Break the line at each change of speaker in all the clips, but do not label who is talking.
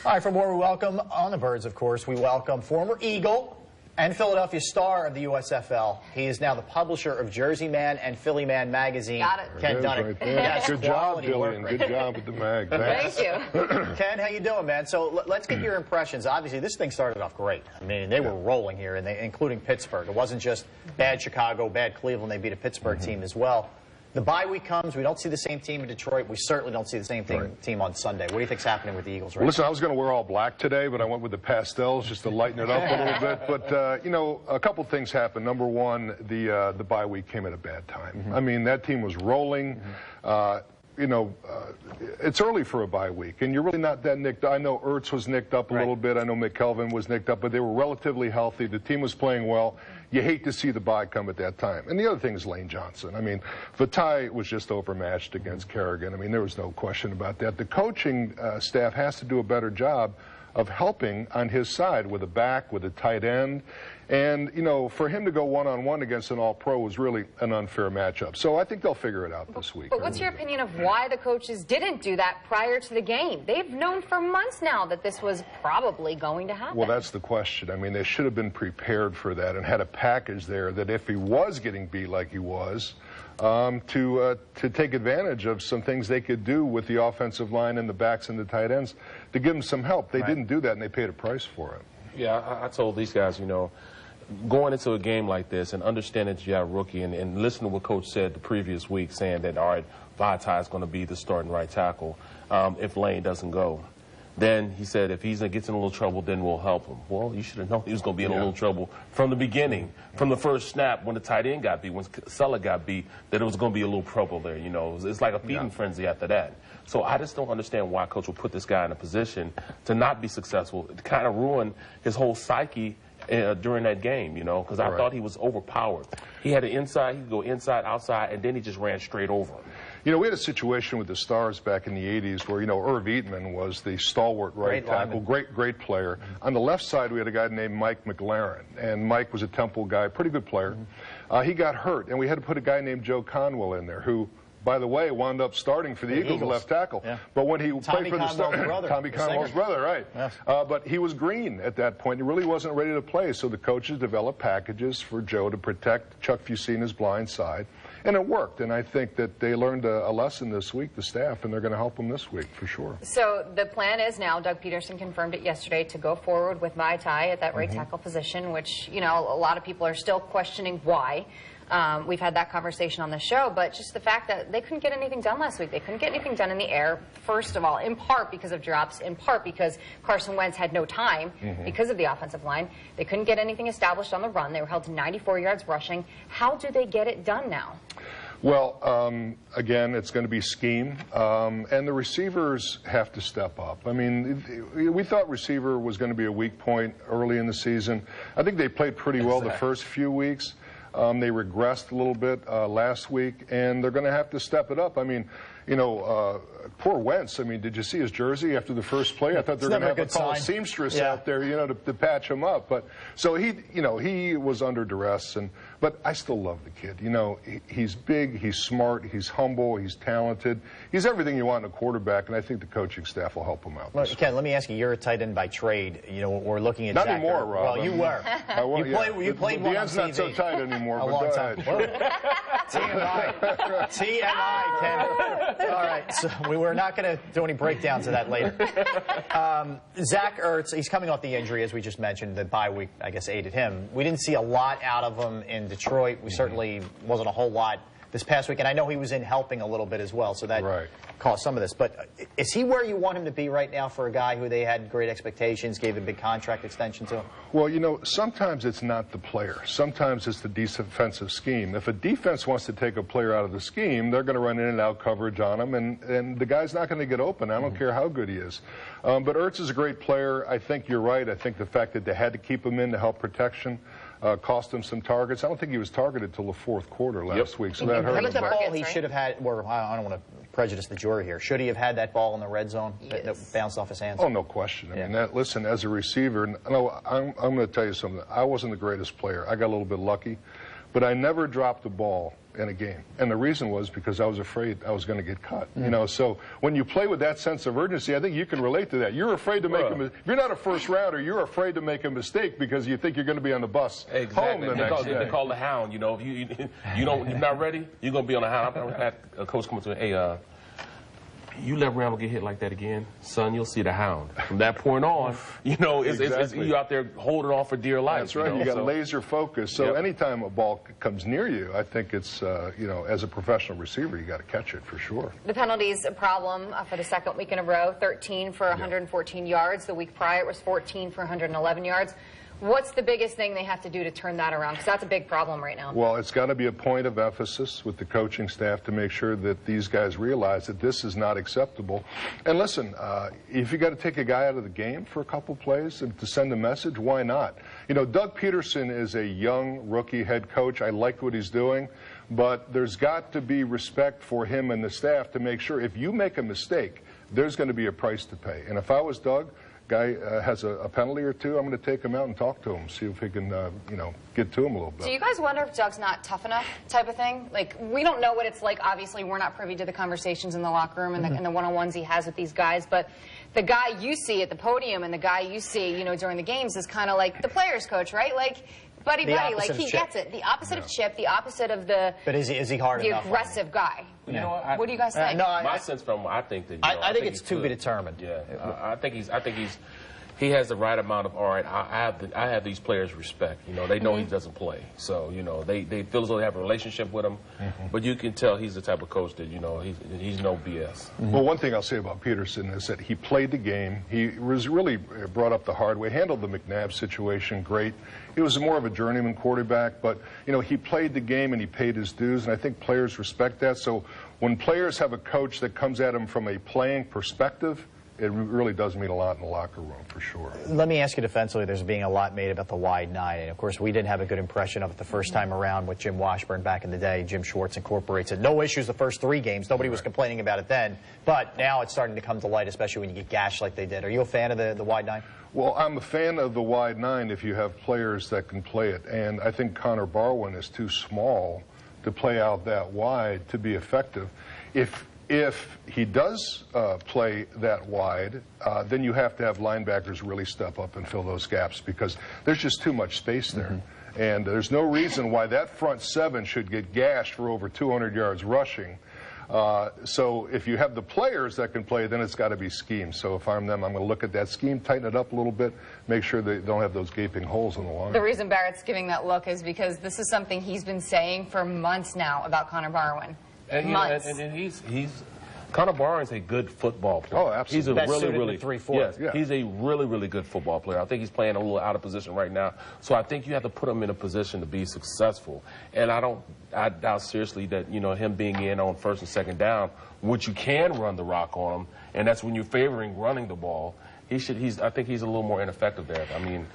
All right, from where we welcome on the Birds, of course, we welcome former Eagle and Philadelphia star of the USFL. He is now the publisher of JerseyMan and PhillyMan magazine.
Got it.
Ken Dunek.
Right there.
Yes,
good job, Dillian. Good job with the mag. Thanks.
Thank you.
Ken, how you doing, man? So let's get your impressions. Obviously, this thing started off great. I mean, they were rolling here, and including Pittsburgh. It wasn't just bad Chicago, bad Cleveland. They beat a Pittsburgh team as well. The bye week comes. We don't see the same team in Detroit. We certainly don't see the same team on Sunday. What do you think's happening with the Eagles right now?
Listen, I was going to wear all black today, but I went with the pastels just to lighten it up a little bit. But, you know, a couple things happened. Number one, the bye week came at a bad time. I mean, that team was rolling. You know, it's early for a bye week, and you're really not that nicked. I know Ertz was nicked up a little bit. I know McKelvin was nicked up, but they were relatively healthy. The team was playing well. You hate to see the bye come at that time. And the other thing is Lane Johnson. I mean, Vitae was just overmatched against Kerrigan. I mean, there was no question about that. The coaching staff has to do a better job of helping on his side with a back, with a tight end. And, you know, for him to go one-on-one against an all-pro was really an unfair matchup. So I think they'll figure it out this week.
But what's your opinion of why the coaches didn't do that prior to the game? They've known for months now that this was probably going to happen.
Well, that's the question. I mean, they should have been prepared for that and had a package there that if he was getting beat like he was, to take advantage of some things they could do with the offensive line and the backs and the tight ends to give them some help. They didn't do that, and they paid a price for it.
Yeah, I told these guys, you know, going into a game like this and understanding that you have a rookie and listening to what Coach said the previous week saying that, all right, Vitae is going to be the starting right tackle if Lane doesn't go. Then he said if he gets in a little trouble, then we'll help him. Well, you should have known he was going to be in a little trouble from the beginning, from the first snap when the tight end got beat, when Sulla got beat, that it was going to be a little trouble there. You know, it's like a feeding frenzy after that. So I just don't understand why Coach will put this guy in a position to not be successful, to kind of ruin his whole psyche during that game, you know, because I thought he was overpowered. He had an inside, he could go inside, outside, and then he just ran straight over.
You know, we had a situation with the Stars back in the 80s where, you know, Irv Eatman was the stalwart right tackle, great player. On the left side, we had a guy named Mike McLaren, and Mike was a Temple guy, pretty good player. He got hurt, and we had to put a guy named Joe Conwell in there, who, by the way, wound up starting for the Eagles at left tackle. But when he played for the Stars, Tommy Conwell's brother, right. Yes. But he was green at that point. He really wasn't ready to play, so the coaches developed packages for Joe to protect Chuck Fusina's blind side. And it worked, and I think that they learned a lesson this week, the staff, and they're going to help them this week for sure.
So the plan is now, Doug Pederson confirmed it yesterday, to go forward with Vitae at that right tackle position, which, you know, a lot of people are still questioning why. We've had that conversation on the show, but just the fact that they couldn't get anything done last week. They couldn't get anything done in the air, first of all, in part because of drops, in part because Carson Wentz had no time because of the offensive line. They couldn't get anything established on the run. They were held to 94 yards rushing. How do they get it done now?
Well, again, it's going to be scheme, and the receivers have to step up. I mean, we thought receiver was going to be a weak point early in the season. I think they played pretty well the first few weeks. They regressed a little bit last week, and they're going to have to step it up. I mean, you know, poor Wentz. I mean, did you see his jersey after the first play? I thought they were going to have to call a seamstress out there, you know, to patch him up. But so he, you know, he was under duress, but I still love the kid. You know, he's big, he's smart, he's humble, he's talented. He's everything you want in a quarterback, and I think the coaching staff will help him out.
Well, Ken, let me ask you. You're a tight end by trade. You know, we're looking at
not anymore, Rob.
Well, you were.
You played
one
the
on
end's
TV.
not so tight anymore.
A long time. TMI. TMI, Ken. All right, so we were not going to do any breakdowns of that later. Zach Ertz, he's coming off the injury, as we just mentioned. The bye week, I guess, aided him. We didn't see a lot out of him in Detroit. We certainly wasn't a whole lot this past week, and I know he was in helping a little bit as well, so that caused some of this. But is he where you want him to be right now for a guy who they had great expectations, gave a big contract extension to?
Well, you know, sometimes it's not the player. Sometimes it's the defensive scheme. If a defense wants to take a player out of the scheme, they're going to run in and out coverage on him, and the guy's not going to get open. I don't care how good he is. But Ertz is a great player. I think you're right. I think the fact that they had to keep him in to help protection cost him some targets. I don't think he was targeted till the fourth quarter last week, so that hurt him.
How about the ball he should have had, or I don't want to prejudice the jury here, should he have had that ball in the red zone that bounced off his hands?
Oh, no question. I mean, listen, as a receiver, no, I'm going to tell you something. I wasn't the greatest player. I got a little bit lucky. but I never dropped the ball in a game. And the reason was because I was afraid I was going to get cut. You know, so when you play with that sense of urgency, I think you can relate to that. You're afraid to make a mistake. If you're not a first rounder, you're afraid to make a mistake because you think you're going to be on the bus home the next day.
They call the hound. You know, if you're not ready, you're going to be on the hound. I had a coach come up to me, hey, you let Randall get hit like that again, son, you'll see the hound. From that point on, you know, it's you out there holding on for dear life.
That's right. You got laser focus. So anytime a ball comes near you, I think it's, you know, as a professional receiver, you got to catch it for sure.
The penalties a problem for the second week in a row, 13 for 114 yards. The week prior, it was 14 for 111 yards. What's the biggest thing they have to do to turn that around? Because that's a big problem right now.
Well, it's got to be a point of emphasis with the coaching staff to make sure that these guys realize that this is not acceptable. And listen, if you got to take a guy out of the game for a couple plays and to send a message, why not? You know, Doug Pederson is a young rookie head coach. I like what he's doing, but there's got to be respect for him and the staff to make sure if you make a mistake, there's going to be a price to pay. And if I was Doug, guy has a penalty or two, I'm going to take him out and talk to him, see if he can, you know, get to him a little bit.
Do you guys wonder if Doug's not tough enough type of thing? Like, we don't know what it's like. Obviously, we're not privy to the conversations in the locker room and the one-on-ones he has with these guys, but the guy you see at the podium and the guy you see, you know, during the games is kind of like the player's coach, right? Like, buddy, like he gets it. The opposite of Chip, the opposite of the
But is he hard enough?
The aggressive guy.
You know,
what do you guys think?
My sense from I think that you know,
I think it's to be determined.
Yeah, I think he has the right amount of, all right, I have these players respect. You know, they know he doesn't play. So, you know, they feel as though they have a relationship with him. But you can tell he's the type of coach that, you know, he's no BS.
Well, one thing I'll say about Pederson is that he played the game. He was really brought up the hard way, handled the McNabb situation great. He was more of a journeyman quarterback, but, you know, he played the game and he paid his dues, and I think players respect that. So when players have a coach that comes at them from a playing perspective, it really does mean a lot in the locker room, for sure.
Let me ask you defensively, there's being a lot made about the wide nine. And, of course, we didn't have a good impression of it the first time around with Jim Washburn back in the day. Jim Schwartz incorporates it. No issues the first 3 games. Nobody was complaining about it then. But now it's starting to come to light, especially when you get gashed like they did. Are you a fan of the wide nine?
Well, I'm a fan of the wide nine if you have players that can play it. And I think Connor Barwin is too small to play out that wide to be effective. If he does play that wide, then you have to have linebackers really step up and fill those gaps because there's just too much space there. And there's no reason why that front 7 should get gashed for over 200 yards rushing. So if you have the players that can play, then it's got to be scheme. So if I'm them, I'm going to look at that scheme, tighten it up a little bit, make sure they don't have those gaping holes in the line.
The reason Barrett's giving that look is because this is something he's been saying for months now about Connor Barwin.
And, and he's Connor Barwin's a good football player.
Oh, absolutely.
He's a really 3-4.
He's a really good football player. I think he's playing a little out of position right now. So I think you have to put him in a position to be successful. And I doubt seriously that, you know, him being in on first and second down, which you can run the rock on him, and that's when you're favoring running the ball. I think he's a little more ineffective there. I mean,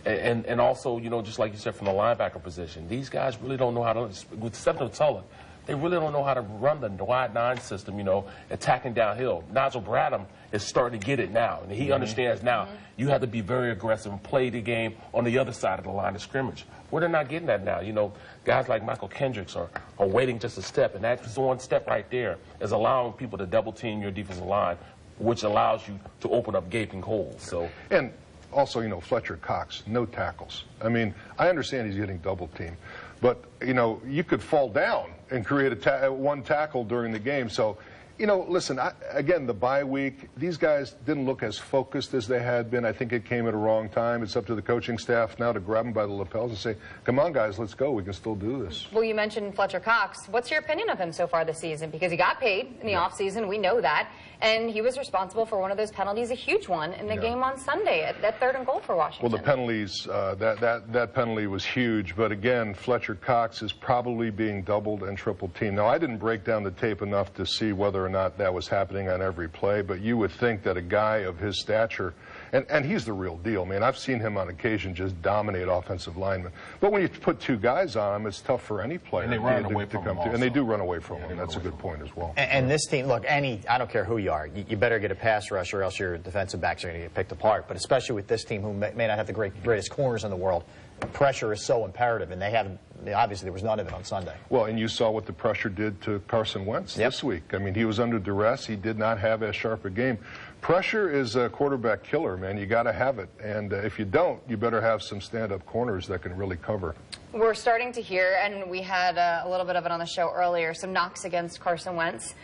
and also, you know, just like you said from the linebacker position, these guys really don't know how to, with Stephen Tulloch, they really don't know how to run the wide nine system, you know, attacking downhill. Nigel Bradham is starting to get it now, and he understands now you have to be very aggressive and play the game on the other side of the line of scrimmage. Well, they're not getting that now. You know, guys like Michael Kendricks are waiting just a step, and that one step right there is allowing people to double team your defensive line, which allows you to open up gaping holes. So.
And also, you know, Fletcher Cox, no tackles. I mean, I understand he's getting double teamed, but, you know, you could fall down and create one tackle during the game. So, you know, listen, again, the bye week, these guys didn't look as focused as they had been. I think it came at a wrong time. It's up to the coaching staff now to grab them by the lapels and say, come on, guys, let's go. We can still do this.
Well, you mentioned Fletcher Cox. What's your opinion of him so far this season? Because he got paid in the offseason. We know that. And he was responsible for one of those penalties, a huge one, in the game on Sunday, at that 3rd and goal for Washington.
Well, the penalties, that penalty was huge. But again, Fletcher Cox is probably being doubled and triple teamed. Now, I didn't break down the tape enough to see whether or not that was happening on every play, but you would think that a guy of his stature, and he's the real deal, man. I've seen him on occasion just dominate offensive linemen. But when you put 2 guys on him, it's tough for any player.
And they run away from him.
And they do run away from him. That's a good point as well.
And this team, look, I don't care who you are, you better get a pass rush or else your defensive backs are going to get picked apart. But especially with this team who may not have the greatest corners in the world, pressure is so imperative, and they haven't. Obviously, there was none of it on Sunday.
Well, and you saw what the pressure did to Carson Wentz this week. I mean, he was under duress. He did not have as sharp a game. Pressure is a quarterback killer, man. You got to have it. And if you don't, you better have some stand-up corners that can really cover.
We're starting to hear, and we had a little bit of it on the show earlier, some knocks against Carson Wentz.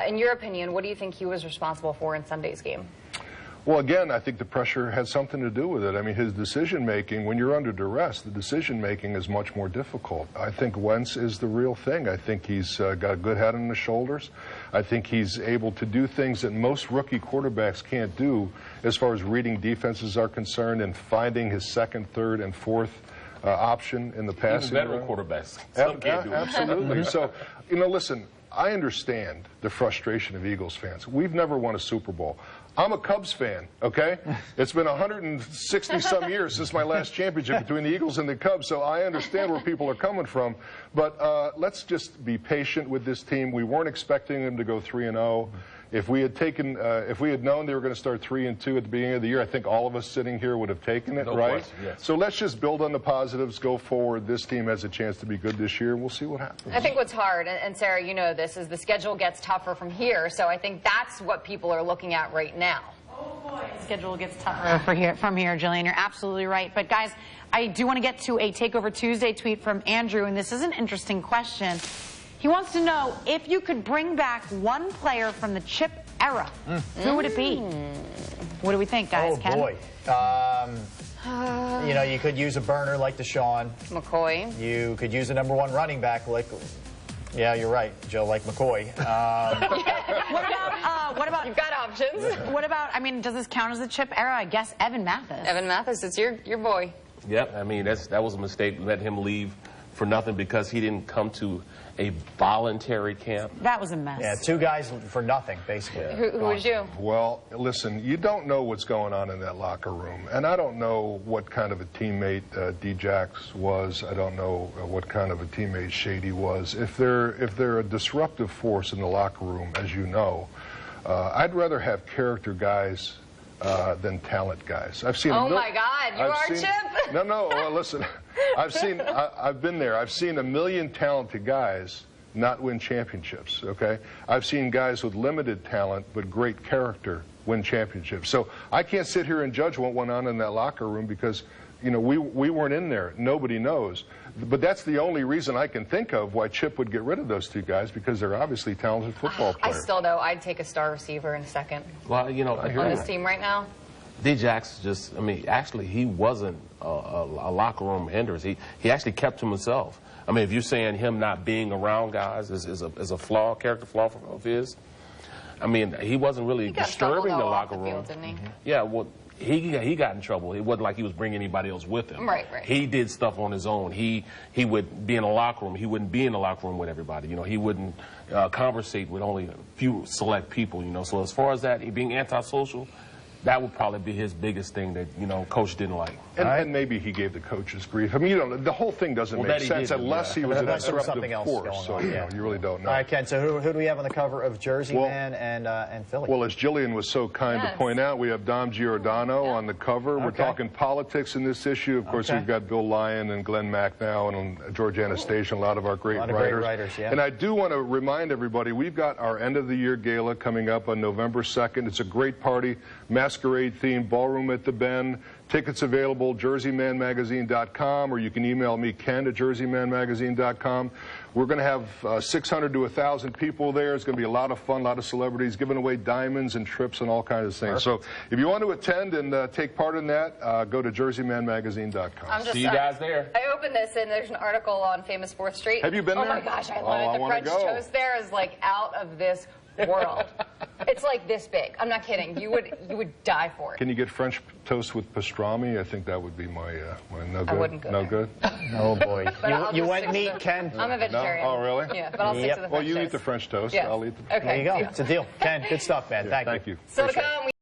In your opinion, what do you think he was responsible for in Sunday's game?
Well, again, I think the pressure had something to do with it. I mean, his decision-making, when you're under duress, the decision-making is much more difficult. I think Wentz is the real thing. I think he's got a good head on his shoulders. I think he's able to do things that most rookie quarterbacks can't do as far as reading defenses are concerned and finding his second, third, and fourth option in the passing game.
Even veteran quarterbacks. Some can't do it.
Absolutely. So, you know, listen, I understand the frustration of Eagles fans. We've never won a Super Bowl. I'm a Cubs fan, okay? It's been 160-some years since my last championship between the Eagles and the Cubs, so I understand where people are coming from. But let's just be patient with this team. We weren't expecting them to go 3-0. If we had known they were going to start 3-2 at the beginning of the year, I think all of us sitting here would have taken it, right?
Question, yes.
So let's just build on the positives, go forward. This team has a chance to be good this year, and we'll see what happens.
I think what's hard, and Sarah, you know this, is the schedule gets tougher from here. So I think that's what people are looking at right now.
Oh boy, the schedule gets tougher from here, Jillian. You're absolutely right. But guys, I do want to get to a Takeover Tuesday tweet from Andrew, and this is an interesting question. He wants to know if you could bring back one player from the chip era, who would it be? What do we think, guys?
Oh,
Ken?
boy. You know, you could use a burner like Deshaun.
McCoy.
You could use a #1 running back like, yeah, you're right, Joe, like McCoy.
What about?
You've got options.
What about? I mean, does this count as the chip era? I guess Evan Mathis.
Evan Mathis, it's your boy.
Yep, I mean, that was a mistake. Let him leave for nothing because he didn't come to a voluntary camp.
That was a mess.
Yeah, 2 guys for nothing, basically.
Who was you?
Well, listen, you don't know what's going on in that locker room. And I don't know what kind of a teammate D-Jax was. I don't know what kind of a teammate Shady was. If they're a disruptive force in the locker room, as you know, I'd rather have character guys than talent guys. I've seen.
Oh my God, you are Chip?
No. Well, listen, I've been there. I've seen a million talented guys not win championships. Okay, I've seen guys with limited talent but great character win championships. So I can't sit here and judge what went on in that locker room because, you know, we weren't in there. Nobody knows. But that's the only reason I can think of why Chip would get rid of those 2 guys, because they're obviously talented football players.
I still know I'd take a star receiver in a second.
Well, you know,
On this team right now.
D-Jax just, I mean, actually, he wasn't a locker room hindrance. He actually kept to himself. I mean, if you're saying him not being around guys is a flaw, character flaw of his, I mean, he wasn't really disturbing the locker room.
Field, didn't he?
Yeah, well, he got in trouble. It wasn't like he was bringing anybody else with him.
Right.
He did stuff on his own. He would be in a locker room. He wouldn't be in the locker room with everybody. You know, he wouldn't conversate with only a few select people. You know, so as far as that, he being antisocial, that would probably be his biggest thing that, you know, Coach didn't like.
And maybe he gave the coaches grief. I mean, you know, the whole thing doesn't make sense unless he was a disruptive force. So, you know, you really don't know.
All right, Ken, so who do we have on the cover of JerseyMan and Philly?
Well, as Jillian was so kind to point out, we have Dom Giordano on the cover. We're talking politics in this issue. Of course, we've got Bill Lyon and Glenn Mack now and George Anastasia, a lot of our great writers. And I do want to remind everybody, we've got our end-of-the-year gala coming up on November 2nd. It's a great party, masquerade theme, ballroom at the Bend. Tickets available, JerseyManMagazine.com, or you can email me, Ken, at JerseyManMagazine.com. We're going to have 600 to 1,000 people there. It's going to be a lot of fun, a lot of celebrities giving away diamonds and trips and all kinds of things. So if you want to attend and take part in that, go to JerseyManMagazine.com.
See you guys there.
I opened this and there's an article on Famous 4th Street.
Have you been there?
Oh my gosh, I love it. The French toast there is like out of this world. It's like this big. I'm not kidding. You would die for it.
Can you get French toast with pastrami? I think that would be my no good.
I wouldn't go
no
there.
good.
Oh boy.
But
you went meat, Ken.
I'm a vegetarian.
No? Oh, really?
Yeah, but I'll stick to the French
Well, you
toast.
eat the French toast.
Yes.
I'll eat the.
Okay.
There you go.
Yeah.
It's a deal. Ken, good stuff, man. Thank you.
Thank you.
So to come,